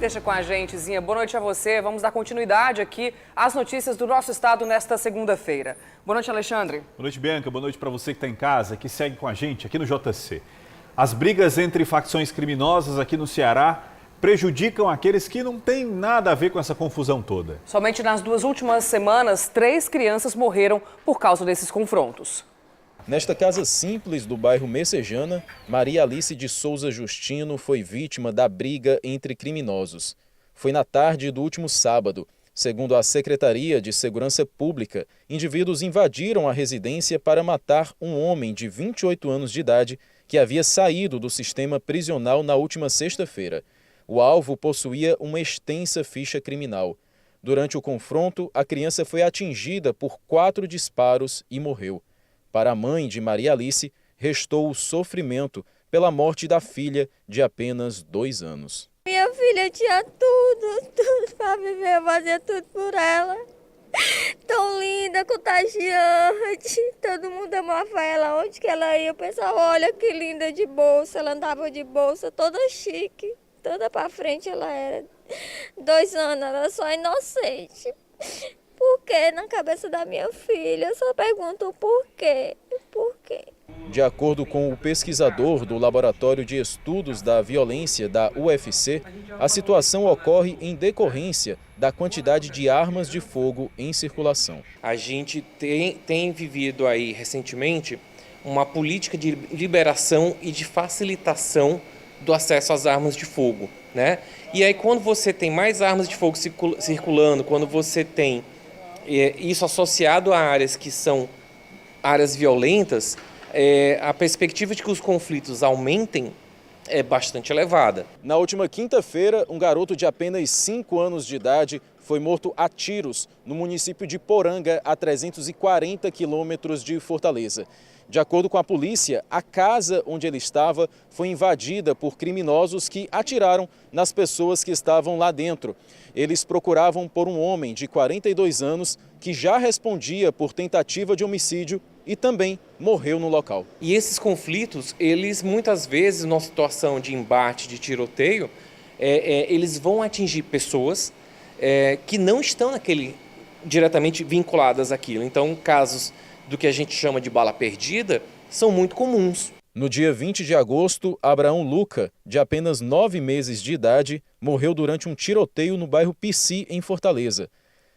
Deixa com a gente, Zinha. Boa noite a você. Vamos dar continuidade aqui às notícias do nosso estado nesta segunda-feira. Boa noite, Alexandre. Boa noite, Bianca. Boa noite para você que está em casa, que segue com a gente aqui no JC. As brigas entre facções criminosas aqui no Ceará prejudicam aqueles que não têm nada a ver com essa confusão toda. Somente nas 2 últimas semanas, 3 crianças morreram por causa desses confrontos. Nesta casa simples do bairro Messejana, Maria Alice de Souza Justino foi vítima da briga entre criminosos. Foi na tarde do último sábado. Segundo a Secretaria de Segurança Pública, indivíduos invadiram a residência para matar um homem de 28 anos de idade que havia saído do sistema prisional na última sexta-feira. O alvo possuía uma extensa ficha criminal. Durante o confronto, a criança foi atingida por 4 disparos e morreu. Para a mãe de Maria Alice, restou o sofrimento pela morte da filha de apenas 2 anos. Minha filha tinha tudo para viver, eu fazia tudo por ela. Tão linda, contagiante, todo mundo amava ela, onde que ela ia, o pessoal, olha que linda de bolsa, ela andava de bolsa, toda chique, toda para frente ela era. 2 anos, ela só inocente. Por que na cabeça da minha filha? Eu só pergunto por quê? Por quê? De acordo com o pesquisador do Laboratório de Estudos da Violência da UFC, a situação ocorre em decorrência da quantidade de armas de fogo em circulação. A gente tem vivido aí recentemente uma política de liberação e de facilitação do acesso às armas de fogo, né? E aí quando você tem mais armas de fogo circulando, quando você tem isso associado a áreas que são áreas violentas, a perspectiva de que os conflitos aumentem é bastante elevada. Na última quinta-feira, um garoto de apenas 5 anos de idade foi morto a tiros no município de Poranga, a 340 quilômetros de Fortaleza. De acordo com a polícia, a casa onde ele estava foi invadida por criminosos que atiraram nas pessoas que estavam lá dentro. Eles procuravam por um homem de 42 anos que já respondia por tentativa de homicídio e também morreu no local. E esses conflitos, eles muitas vezes, numa situação de embate, de tiroteio, eles vão atingir pessoas que não estão diretamente vinculadas àquilo. Então, casos do que a gente chama de bala perdida são muito comuns. No dia 20 de agosto, Abraão Luca, de apenas 9 meses de idade, morreu durante um tiroteio no bairro Pici, em Fortaleza.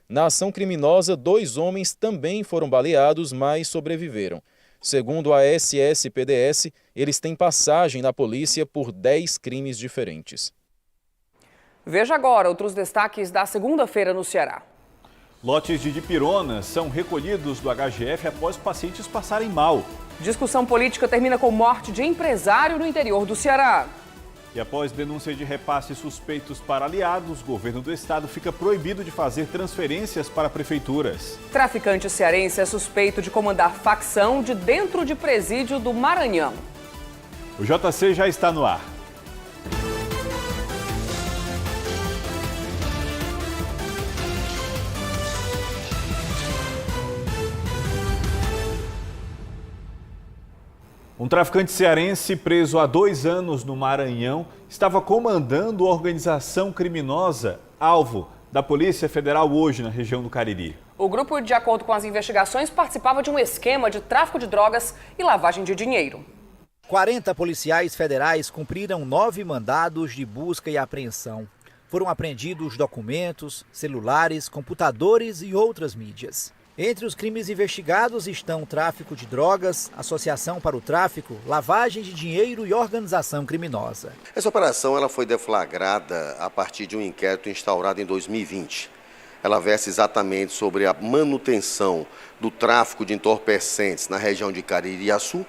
Na ação criminosa, 2 homens também foram baleados, mas sobreviveram. Segundo a SSPDS, eles têm passagem na polícia por 10 crimes diferentes. Veja agora outros destaques da segunda-feira no Ceará. Lotes de dipirona são recolhidos do HGF após pacientes passarem mal. Discussão política termina com morte de empresário no interior do Ceará. E após denúncia de repasses suspeitos para aliados, o governo do estado fica proibido de fazer transferências para prefeituras. Traficante cearense é suspeito de comandar facção de dentro de presídio do Maranhão. O JC já está no ar. Um traficante cearense preso há 2 anos no Maranhão estava comandando a organização criminosa alvo da Polícia Federal hoje na região do Cariri. O grupo, de acordo com as investigações, participava de um esquema de tráfico de drogas e lavagem de dinheiro. 40 policiais federais cumpriram 9 mandados de busca e apreensão. Foram apreendidos documentos, celulares, computadores e outras mídias. Entre os crimes investigados estão tráfico de drogas, associação para o tráfico, lavagem de dinheiro e organização criminosa. Essa operação ela foi deflagrada a partir de um inquérito instaurado em 2020. Ela versa exatamente sobre a manutenção do tráfico de entorpecentes na região de Caririaçu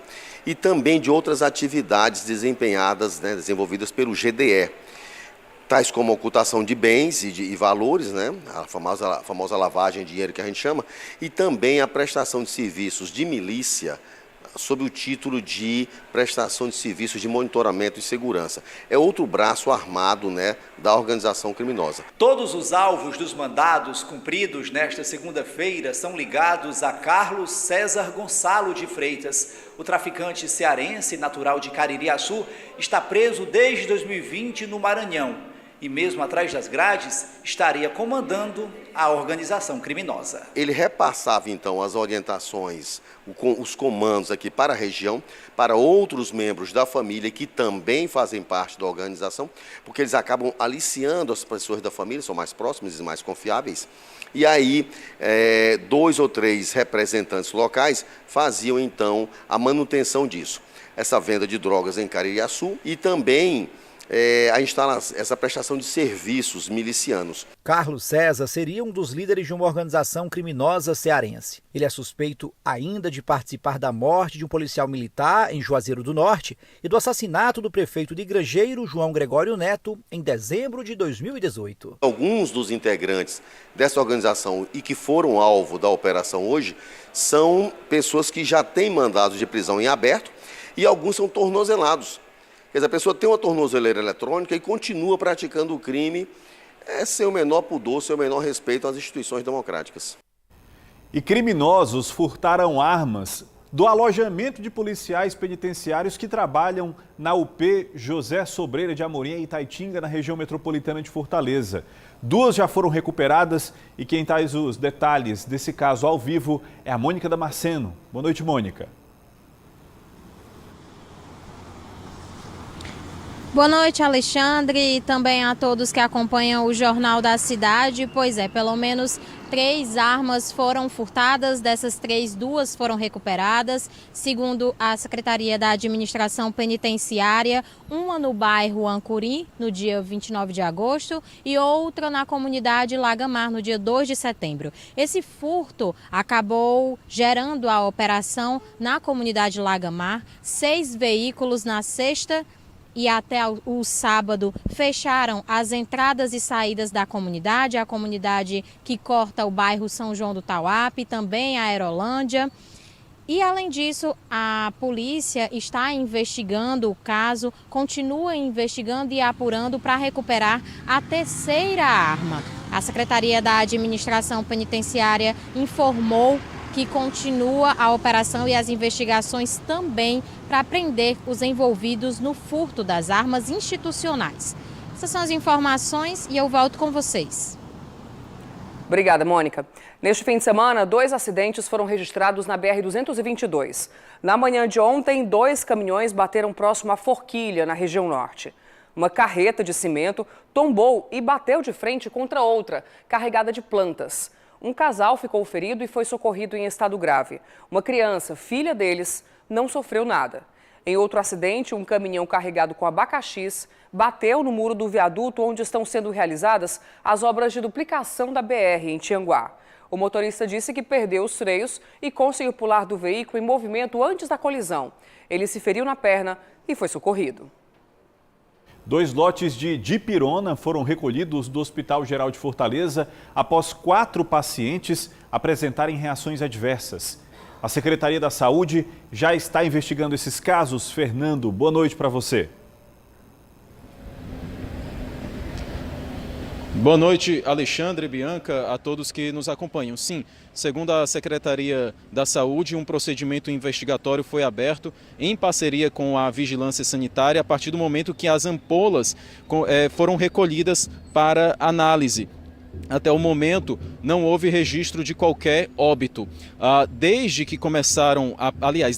e também de outras atividades desempenhadas, desenvolvidas pelo GDE. Tais como a ocultação de bens e valores, a famosa lavagem de dinheiro que a gente chama, e também a prestação de serviços de milícia sob o título de prestação de serviços de monitoramento e segurança. É outro braço armado da organização criminosa. Todos os alvos dos mandados cumpridos nesta segunda-feira são ligados a Carlos César Gonçalo de Freitas. O traficante cearense natural de Caririaçu está preso desde 2020 no Maranhão. e mesmo atrás das grades, estaria comandando a organização criminosa. Ele repassava, então, as orientações, os comandos aqui para a região, para outros membros da família que também fazem parte da organização, porque eles acabam aliciando as pessoas da família, são mais próximas e mais confiáveis. E aí, 2 ou 3 representantes locais faziam, então, a manutenção disso. Essa venda de drogas em Caririaçu e também essa prestação de serviços milicianos. Carlos César seria um dos líderes de uma organização criminosa cearense. Ele é suspeito ainda de participar da morte de um policial militar em Juazeiro do Norte e do assassinato do prefeito de Igrejeiro, João Gregório Neto, em dezembro de 2018. Alguns dos integrantes dessa organização e que foram alvo da operação hoje são pessoas que já têm mandados de prisão em aberto e alguns são tornozelados. Quer dizer, a pessoa tem uma tornozeleira eletrônica e continua praticando o crime sem o menor pudor, sem o menor respeito às instituições democráticas. E criminosos furtaram armas do alojamento de policiais penitenciários que trabalham na UP José Sobreira de Amorim, em Itaitinga, na região metropolitana de Fortaleza. 2 já foram recuperadas e quem traz os detalhes desse caso ao vivo é a Mônica Damasceno. Boa noite, Mônica. Boa noite, Alexandre, e também a todos que acompanham o Jornal da Cidade. Pois é, pelo menos 3 armas foram furtadas, dessas 3, 2 foram recuperadas, segundo a Secretaria da Administração Penitenciária, uma no bairro Ancuri, no dia 29 de agosto, e outra na comunidade Lagamar, no dia 2 de setembro. Esse furto acabou gerando a operação na comunidade Lagamar, 6 veículos na sexta e até o sábado fecharam as entradas e saídas da comunidade, a comunidade que corta o bairro São João do Tauape, também a Aerolândia. E além disso, a polícia está investigando o caso, continua investigando e apurando para recuperar a 3ª arma. A Secretaria da Administração Penitenciária informou que continua a operação e as investigações também para prender os envolvidos no furto das armas institucionais. Essas são as informações e eu volto com vocês. Obrigada, Mônica. Neste fim de semana, 2 acidentes foram registrados na BR-222. Na manhã de ontem, 2 caminhões bateram próximo à Forquilha, na região norte. Uma carreta de cimento tombou e bateu de frente contra outra, carregada de plantas. Um casal ficou ferido e foi socorrido em estado grave. Uma criança, filha deles, não sofreu nada. Em outro acidente, um caminhão carregado com abacaxis bateu no muro do viaduto onde estão sendo realizadas as obras de duplicação da BR em Tianguá. O motorista disse que perdeu os freios e conseguiu pular do veículo em movimento antes da colisão. Ele se feriu na perna e foi socorrido. 2 lotes de dipirona foram recolhidos do Hospital Geral de Fortaleza após 4 pacientes apresentarem reações adversas. A Secretaria da Saúde já está investigando esses casos. Fernando, boa noite para você. Boa noite, Alexandre, Bianca, a todos que nos acompanham. Sim, segundo a Secretaria da Saúde, um procedimento investigatório foi aberto em parceria com a Vigilância Sanitária a partir do momento que as ampolas foram recolhidas para análise. Até o momento, não houve registro de qualquer óbito. Desde que começaram,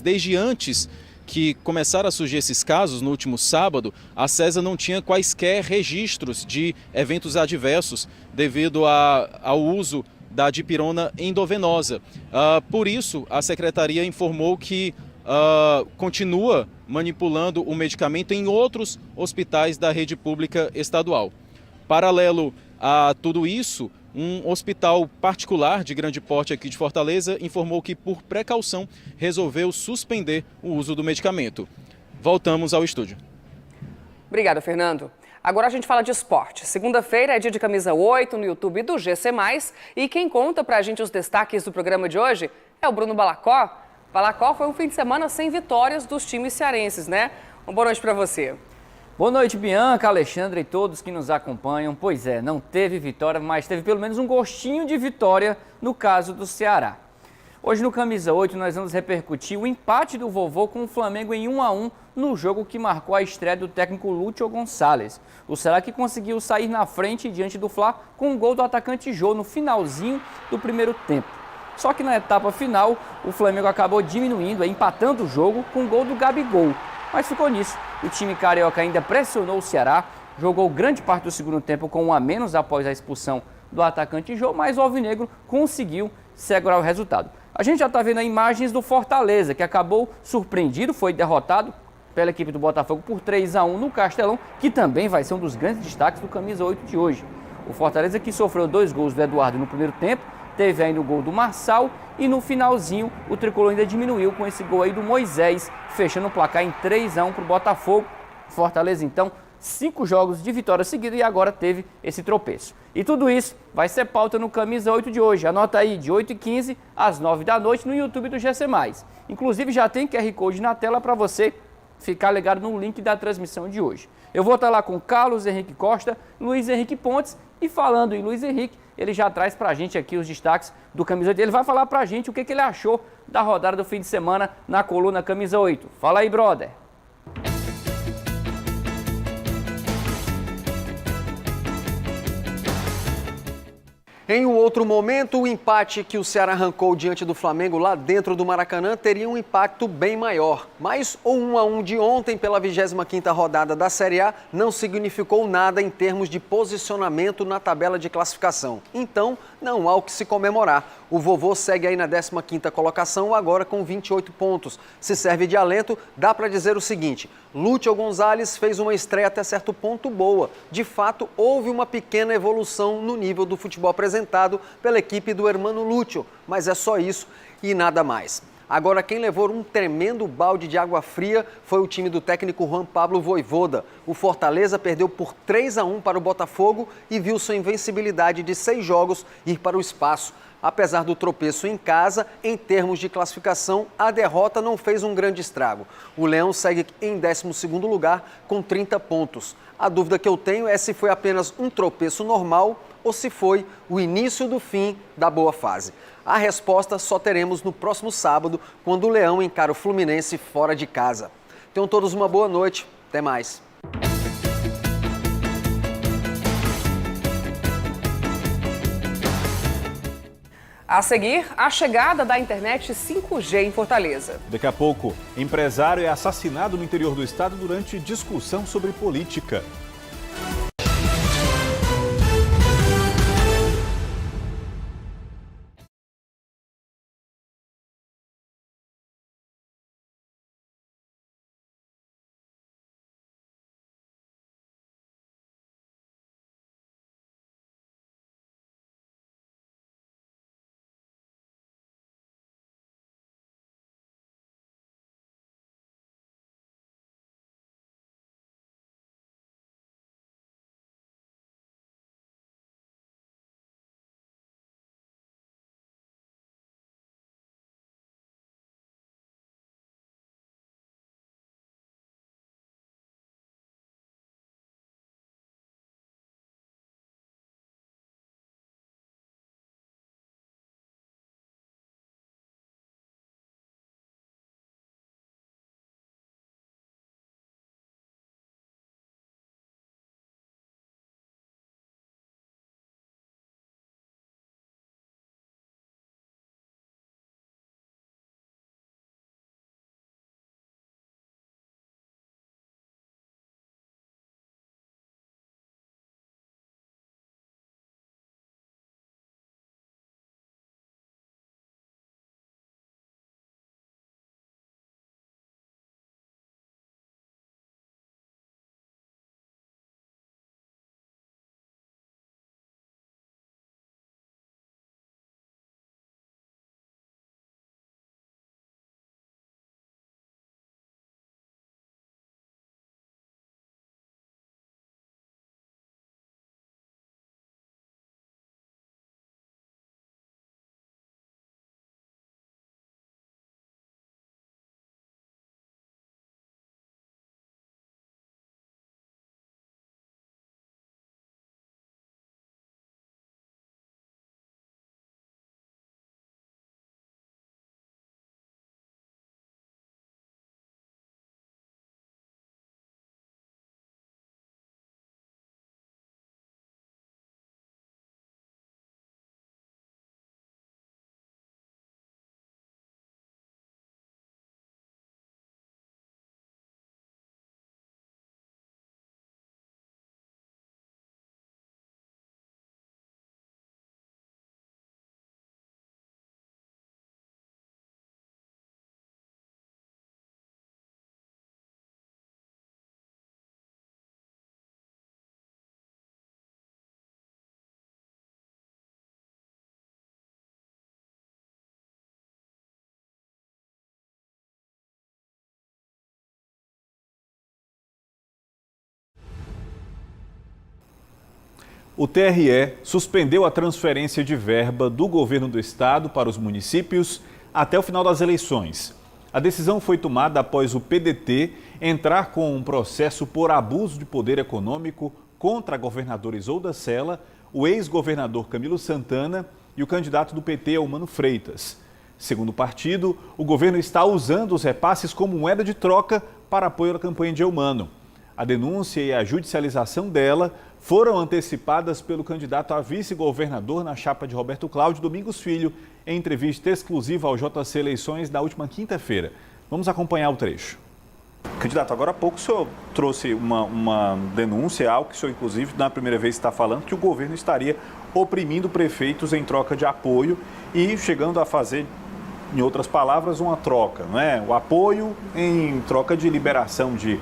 desde antes que começaram a surgir esses casos, no último sábado, a CESA não tinha quaisquer registros de eventos adversos devido ao uso da dipirona endovenosa. Por isso, a Secretaria informou que continua manipulando o medicamento em outros hospitais da rede pública estadual. Paralelo a tudo isso, um hospital particular de grande porte aqui de Fortaleza informou que, por precaução, resolveu suspender o uso do medicamento. Voltamos ao estúdio. Obrigada, Fernando. Agora a gente fala de esporte. Segunda-feira é dia de camisa 8 no YouTube do GC+. E quem conta pra gente os destaques do programa de hoje é o Bruno Balacó. Balacó, foi um fim de semana sem vitórias dos times cearenses, né? Uma boa noite pra você. Boa noite, Bianca, Alexandre e todos que nos acompanham. Pois é, não teve vitória, mas teve pelo menos um gostinho de vitória no caso do Ceará. Hoje no Camisa 8 nós vamos repercutir o empate do vovô com o Flamengo em 1-1 no jogo que marcou a estreia do técnico Lúcio Gonçalves. O Ceará que conseguiu sair na frente diante do Fla com um gol do atacante Jô no finalzinho do primeiro tempo. Só que na etapa final o Flamengo acabou diminuindo, empatando o jogo com um gol do Gabigol. Mas ficou nisso, o time carioca ainda pressionou o Ceará, jogou grande parte do segundo tempo com 1 a menos após a expulsão do atacante Jô, mas o alvinegro conseguiu segurar o resultado. A gente já está vendo imagens do Fortaleza, que acabou surpreendido, foi derrotado pela equipe do Botafogo por 3-1 no Castelão, que também vai ser um dos grandes destaques do Camisa 8 de hoje. O Fortaleza que sofreu 2 gols do Eduardo no primeiro tempo, teve ainda o gol do Marçal e no finalzinho o tricolor ainda diminuiu com esse gol aí do Moisés, fechando o placar em 3-1 para o Botafogo. Fortaleza então 5 jogos de vitória seguida e agora teve esse tropeço. E tudo isso vai ser pauta no Camisa 8 de hoje. Anota aí, de 8h15 às 9 da noite no YouTube do GC+. Inclusive já tem QR Code na tela para você ficar ligado no link da transmissão de hoje. Eu vou estar lá com Carlos Henrique Costa, Luiz Henrique Pontes e falando em Luiz Henrique, ele já traz pra gente aqui os destaques do Camisa 8. Ele vai falar pra gente o que ele achou da rodada do fim de semana na coluna Camisa 8. Fala aí, brother! Em um outro momento, o empate que o Ceará arrancou diante do Flamengo lá dentro do Maracanã teria um impacto bem maior. Mas o 1-1 de ontem pela 25ª rodada da Série A não significou nada em termos de posicionamento na tabela de classificação. Então, não há o que se comemorar. O vovô segue aí na 15ª colocação, agora com 28 pontos. Se serve de alento, dá para dizer o seguinte: Lúcio Gonçalves fez uma estreia até certo ponto boa. De fato, houve uma pequena evolução no nível do futebol apresentado pela equipe do hermano Lúcio, mas é só isso e nada mais. Agora, quem levou um tremendo balde de água fria foi o time do técnico Juan Pablo Vojvoda. O Fortaleza perdeu por 3-1 para o Botafogo e viu sua invencibilidade de 6 jogos ir para o espaço. Apesar do tropeço em casa, em termos de classificação, a derrota não fez um grande estrago. O Leão segue em 12º lugar com 30 pontos. A dúvida que eu tenho é se foi apenas um tropeço normal ou se foi o início do fim da boa fase. A resposta só teremos no próximo sábado, quando o Leão encara o Fluminense fora de casa. Tenham todos uma boa noite. Até mais. A seguir, a chegada da internet 5G em Fortaleza. Daqui a pouco, empresário é assassinado no interior do estado durante discussão sobre política. O TRE suspendeu a transferência de verba do governo do estado para os municípios até o final das eleições. A decisão foi tomada após o PDT entrar com um processo por abuso de poder econômico contra a governadora Isolda Sela, o ex-governador Camilo Santana e o candidato do PT, Eumano Freitas. Segundo o partido, o governo está usando os repasses como moeda de troca para apoio à campanha de Eumano. A denúncia e a judicialização dela foram antecipadas pelo candidato a vice-governador na chapa de Roberto Cláudio Domingos Filho, em entrevista exclusiva ao JC Eleições na última quinta-feira. Vamos acompanhar o trecho. Candidato, agora há pouco o senhor trouxe uma denúncia, algo que o senhor, inclusive, na primeira vez está falando, que o governo estaria oprimindo prefeitos em troca de apoio e chegando a fazer, em outras palavras, uma troca, não é? O apoio em troca de liberação de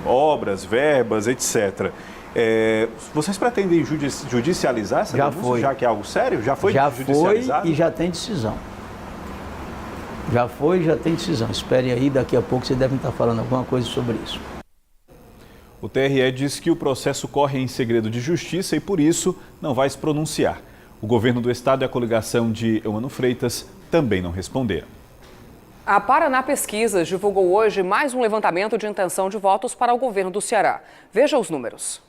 obras, verbas, etc. Vocês pretendem judicializar essa denúncia, já que é algo sério? Já foi judicializado? Foi e já tem decisão. Já foi e já tem decisão. Esperem aí, daqui a pouco vocês devem estar falando alguma coisa sobre isso. O TRE diz que o processo corre em segredo de justiça e, por isso, não vai se pronunciar. O governo do estado e a coligação de Eumano Freitas também não responderam. A Paraná Pesquisas divulgou hoje mais um levantamento de intenção de votos para o governo do Ceará. Veja os números.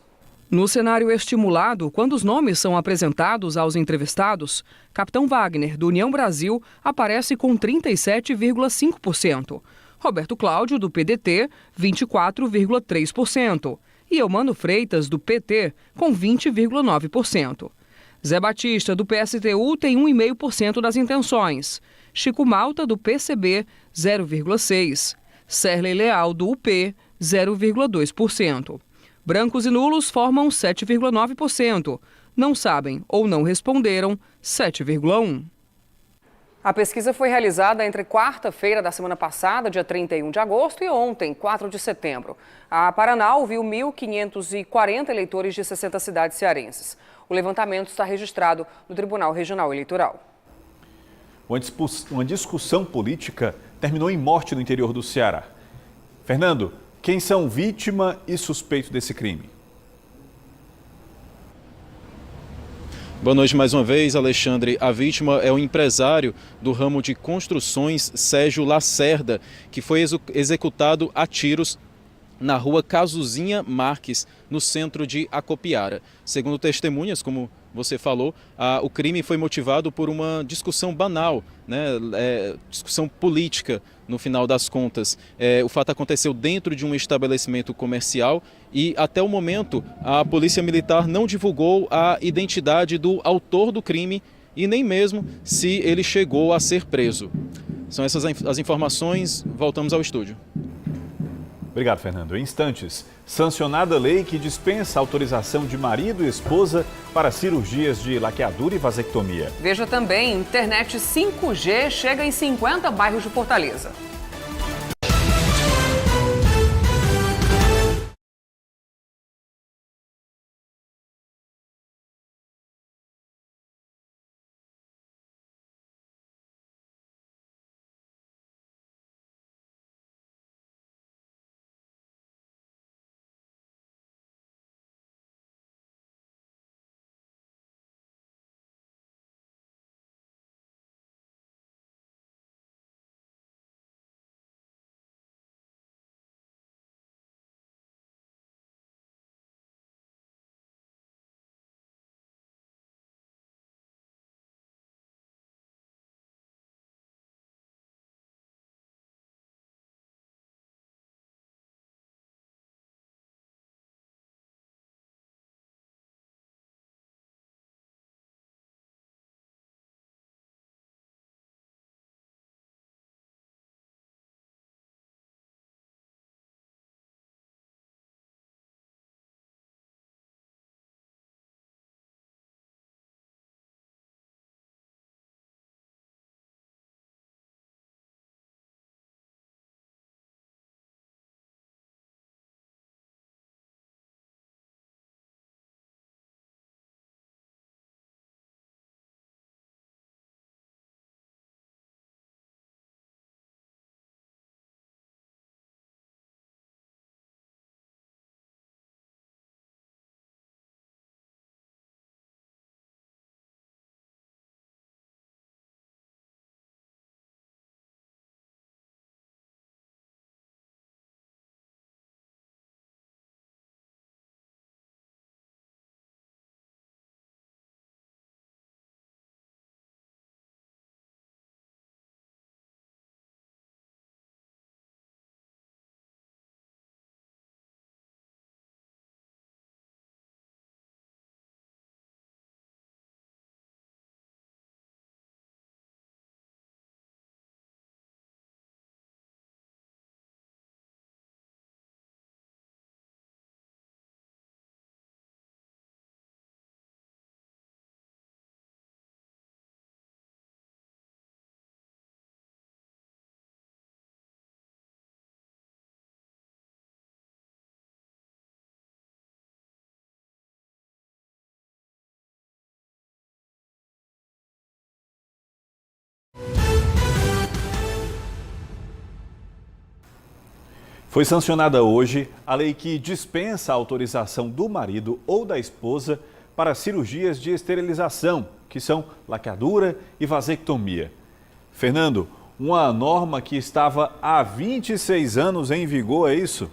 No cenário estimulado, quando os nomes são apresentados aos entrevistados, Capitão Wagner, do União Brasil, aparece com 37,5%. Roberto Cláudio, do PDT, 24,3%. E Eumano Freitas, do PT, com 20,9%. Zé Batista, do PSTU, tem 1,5% das intenções. Chico Malta, do PCB, 0,6%. Serley Leal, do UP, 0,2%. Brancos e nulos formam 7,9%. Não sabem ou não responderam, 7,1%. A pesquisa foi realizada entre quarta-feira da semana passada, dia 31 de agosto, e ontem, 4 de setembro. A Paraná ouviu 1.540 eleitores de 60 cidades cearenses. O levantamento está registrado no Tribunal Regional Eleitoral. Uma discussão política terminou em morte no interior do Ceará. Fernando, quem são vítima e suspeito desse crime? Boa noite mais uma vez, Alexandre. A vítima é o empresário do ramo de construções Sérgio Lacerda, que foi executado a tiros na rua Casuzinha Marques, no centro de Acopiara. Segundo testemunhas, como você falou, o crime foi motivado por uma discussão banal, né? Discussão política, no final das contas. O fato aconteceu dentro de um estabelecimento comercial e, até o momento, a Polícia Militar não divulgou a identidade do autor do crime e nem mesmo se ele chegou a ser preso. São essas as informações. Voltamos ao estúdio. Obrigado, Fernando. Em instantes, sancionada a lei que dispensa a autorização de marido e esposa para cirurgias de laqueadura e vasectomia. Veja também, internet 5G chega em 50 bairros de Fortaleza. Foi sancionada hoje a lei que dispensa a autorização do marido ou da esposa para cirurgias de esterilização, que são laqueadura e vasectomia. Fernando, uma norma que estava há 26 anos em vigor, é isso?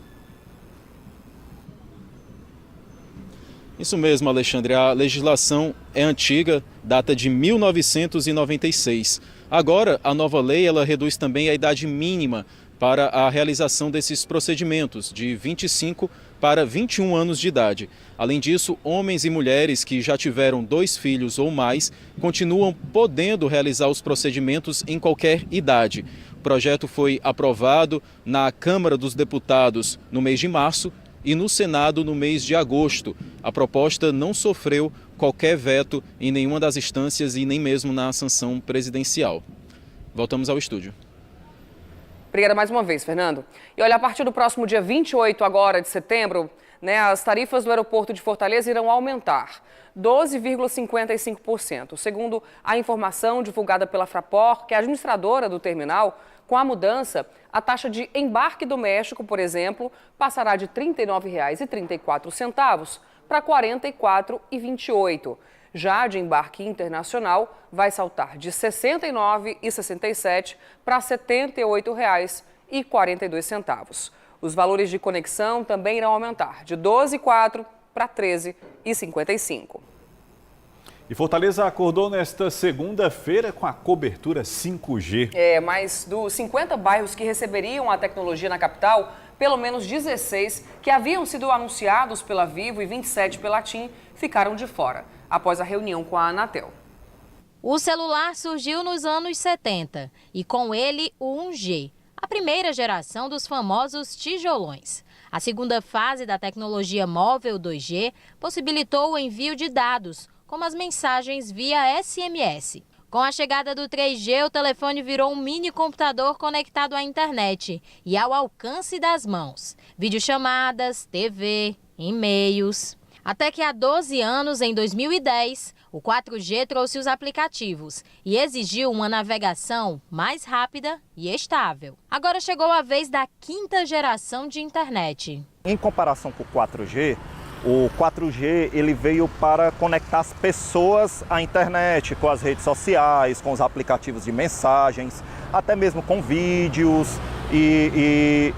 Isso mesmo, Alexandre. A legislação é antiga, data de 1996. Agora, a nova lei ela reduz também a idade mínima para a realização desses procedimentos, de 25 para 21 anos de idade. Além disso, homens e mulheres que já tiveram 2 filhos ou mais continuam podendo realizar os procedimentos em qualquer idade. O projeto foi aprovado na Câmara dos Deputados no mês de março e no Senado no mês de agosto. A proposta não sofreu qualquer veto em nenhuma das instâncias e nem mesmo na sanção presidencial. Voltamos ao estúdio. Obrigada mais uma vez, Fernando. E olha, a partir do próximo dia 28 agora de setembro, as tarifas do aeroporto de Fortaleza irão aumentar 12,55%. Segundo a informação divulgada pela Fraport, que é a administradora do terminal, com a mudança, a taxa de embarque do México, por exemplo, passará de R$ 39,34 para R$ 44,28. Já de embarque internacional, vai saltar de R$ 69,67 para R$ 78,42. Os valores de conexão também irão aumentar de R$ 12,04 para R$ 13,55. E Fortaleza acordou nesta segunda-feira com a cobertura 5G. Mas dos 50 bairros que receberiam a tecnologia na capital, pelo menos 16 que haviam sido anunciados pela Vivo e 27 pela TIM ficaram de fora, após a reunião com a Anatel. O celular surgiu nos anos 70 e com ele o 1G, a primeira geração dos famosos tijolões. A segunda fase da tecnologia móvel 2G possibilitou o envio de dados, como as mensagens via SMS. Com a chegada do 3G, o telefone virou um mini computador conectado à internet e ao alcance das mãos. Videochamadas, TV, e-mails. Até que há 12 anos, em 2010, o 4G trouxe os aplicativos e exigiu uma navegação mais rápida e estável. Agora chegou a vez da 5ª geração de internet. Em comparação com o 4G, o 4G ele veio para conectar as pessoas à internet, com as redes sociais, com os aplicativos de mensagens, até mesmo com vídeos e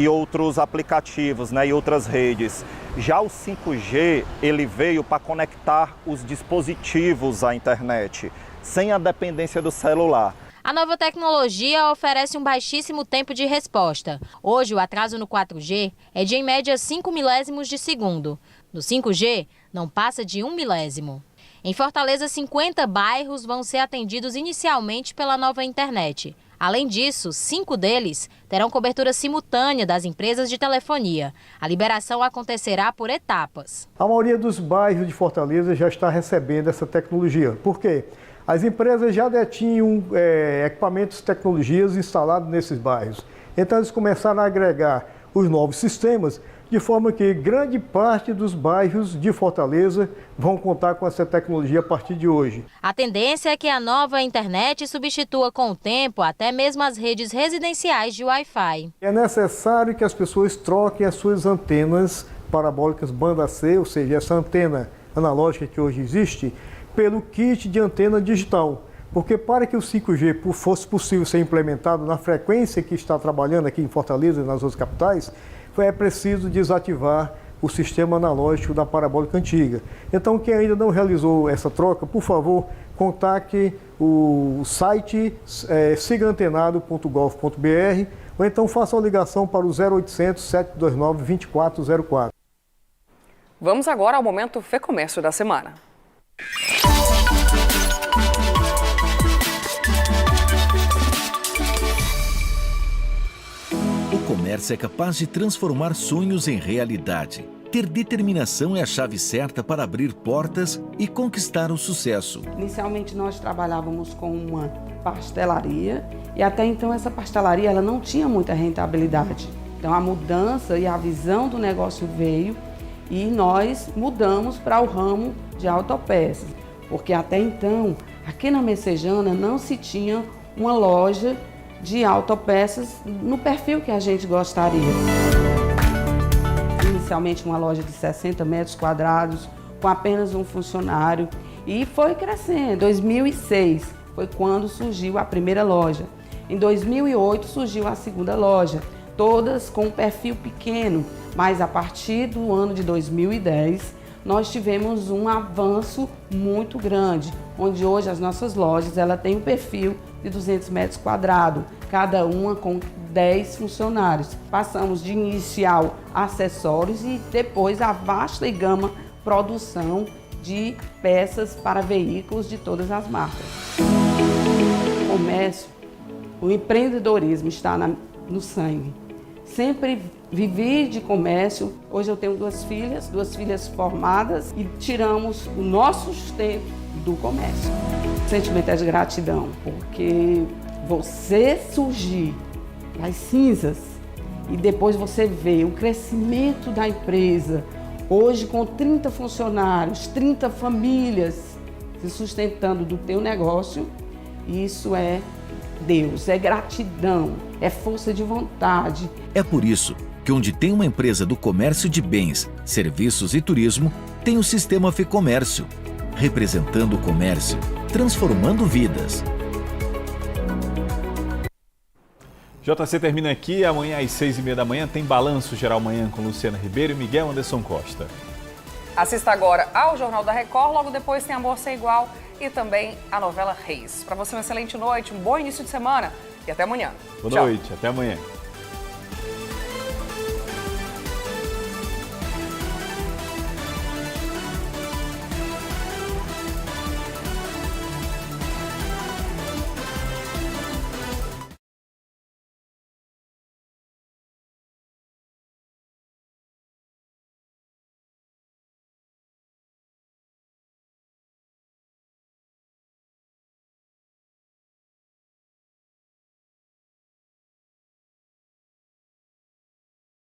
outros aplicativos, e outras redes. Já o 5G ele veio para conectar os dispositivos à internet, sem a dependência do celular. A nova tecnologia oferece um baixíssimo tempo de resposta. Hoje, o atraso no 4G é de, em média, 5 milésimos de segundo. No 5G, não passa de 1 milésimo. Em Fortaleza, 50 bairros vão ser atendidos inicialmente pela nova internet. Além disso, 5 deles terão cobertura simultânea das empresas de telefonia. A liberação acontecerá por etapas. A maioria dos bairros de Fortaleza já está recebendo essa tecnologia. Por quê? As empresas já detinham equipamentos e tecnologias instalados nesses bairros. Então eles começaram a agregar os novos sistemas, de forma que grande parte dos bairros de Fortaleza vão contar com essa tecnologia a partir de hoje. A tendência é que a nova internet substitua com o tempo até mesmo as redes residenciais de Wi-Fi. É necessário que as pessoas troquem as suas antenas parabólicas banda C, ou seja, essa antena analógica que hoje existe, pelo kit de antena digital. Porque para que o 5G fosse possível ser implementado na frequência que está trabalhando aqui em Fortaleza e nas outras capitais, é preciso desativar o sistema analógico da parabólica antiga. Então, quem ainda não realizou essa troca, por favor, contacte o site sigaantenado.gov.br ou então faça uma ligação para o 0800 729 2404. Vamos agora ao momento Fê Comércio da semana. O comércio é capaz de transformar sonhos em realidade. Ter determinação é a chave certa para abrir portas e conquistar o sucesso. Inicialmente nós trabalhávamos com uma pastelaria e até então essa pastelaria ela não tinha muita rentabilidade. Então a mudança e a visão do negócio veio e nós mudamos para o ramo de autopeças, porque até então aqui na Messejana não se tinha uma loja de autopeças no perfil que a gente gostaria. Inicialmente uma loja de 60 metros quadrados, com apenas um funcionário, e foi crescendo. Em 2006 foi quando surgiu a primeira loja. Em 2008 surgiu a segunda loja, todas com um perfil pequeno, mas a partir do ano de 2010 nós tivemos um avanço muito grande, onde hoje as nossas lojas têm um perfil de 200 metros quadrados, cada uma com 10 funcionários. Passamos de inicial acessórios e depois a vasta gama produção de peças para veículos de todas as marcas. O comércio, o empreendedorismo está no sangue. Sempre vivi de comércio. Hoje eu tenho duas filhas formadas e tiramos o nosso sustento do comércio. O sentimento é de gratidão, porque você surgir das cinzas e depois você vê o crescimento da empresa, hoje com 30 funcionários, 30 famílias se sustentando do teu negócio, isso é Deus, é gratidão, é força de vontade. É por isso que onde tem uma empresa do comércio de bens, serviços e turismo, tem o Sistema Fecomércio, representando o comércio, transformando vidas. JC termina aqui, amanhã às 6h30 da manhã tem Balanço Geral Manhã com Luciana Ribeiro e Miguel Anderson Costa. Assista agora ao Jornal da Record, logo depois tem Amor Sem Igual e também a novela Reis. Para você, uma excelente noite, um bom início de semana e até amanhã. Boa noite, até amanhã.